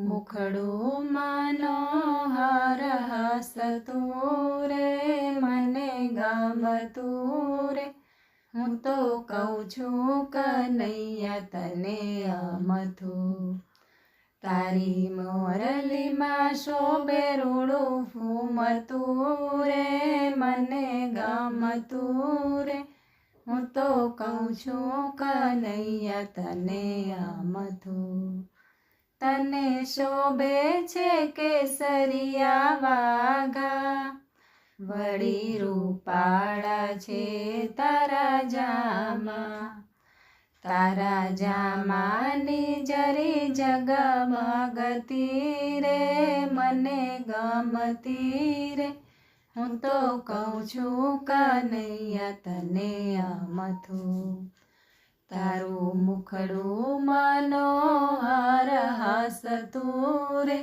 મુખડું મનોહર હસતું રે મને ગમતું રે હું તો કહું છું કનૈયા તને અમથું તારી મોરલીમાં શોભે રૂડું ફૂમતું રે મને ગમતું રે હું તો કહું છું કનૈયા તને અમથું તને શોભે છે કેસરિયા વાઘા વળી રૂપાળા છે તારા જામાની જરી જગમગતી રે મને ગમતી રે હું તો કહું છું કનૈયા તને અમથું તારું મુખડું મનોહર હસતું રે